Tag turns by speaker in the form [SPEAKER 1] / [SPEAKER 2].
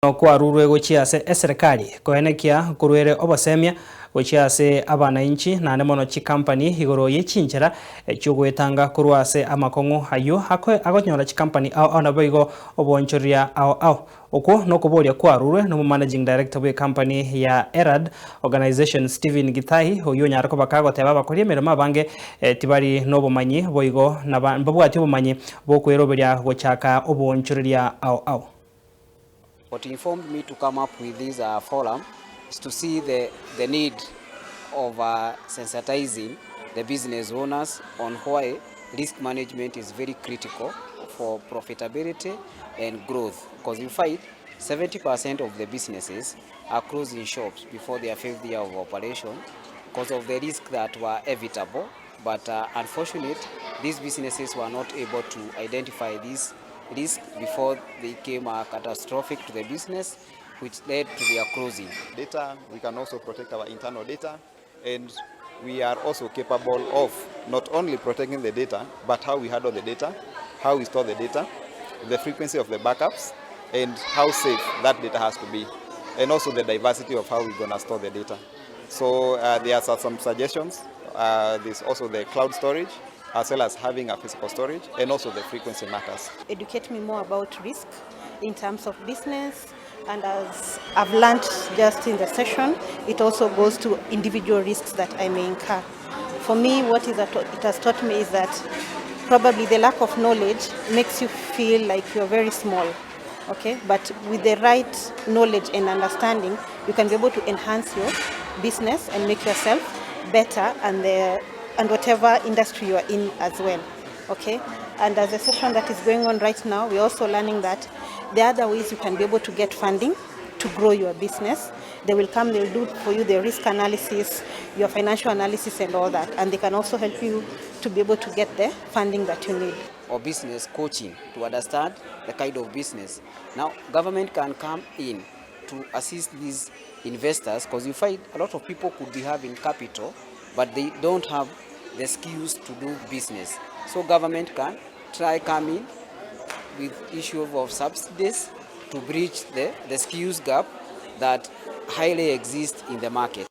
[SPEAKER 1] Kwarurwe gochiase eserekari koenekia kurwere Obosemia gochiase ABANANCHI nane mono chi company igoro yechinchera chugwetanga kurwase amakongo ayo agonyora chi company ona boigo OB'ONCHORERIA ao okwo nokuboria kwarurwe no managing director we company ya ERAD organization Stephen Gitahi oyo nyara ko bakagoteba bakori emerema bange tibari no bumanyi boigo na babwati bumanyi bokweroberia gochaka OB'ONCHORERIA ao.
[SPEAKER 2] What informed me to come up with this forum is to see the need of sensitizing the business owners on why risk management is very critical for profitability and growth. Because in fact, 70% of the businesses are closing shops before their 5th year of operation because of the risk that were evitable. But unfortunately, these businesses were not able to identify this risk before they became catastrophic to the business, which led to their closing.
[SPEAKER 3] Data, we can also protect our internal data, and we are also capable of not only protecting the data, but how we handle the data, how we store the data, the frequency of the backups, and how safe that data has to be, and also the diversity of how we're going to store the data. So there are some suggestions. There's also the cloud storage, as well as having a physical storage, and also the frequency matters.
[SPEAKER 4] Educate me more about risk in terms of business, and as I've learned just in the session, it also goes to individual risks that I may incur. For me, what it has taught me is that probably the lack of knowledge makes you feel like you're very small, okay? But with the right knowledge and understanding, you can be able to enhance your business and make yourself better and whatever industry you are in as well, okay? And as a session that is going on right now, we're also learning that there are other ways you can be able to get funding to grow your business. They will come, they'll do for you the risk analysis, your financial analysis and all that, and they can also help you to be able to get the funding that you need.
[SPEAKER 2] Or business coaching to understand the kind of business. Now, government can come in to assist these investors, because you find a lot of people could be having capital, but they don't have the skills to do business. So government can come in with issue of subsidies to bridge the skills gap that highly exists in the market.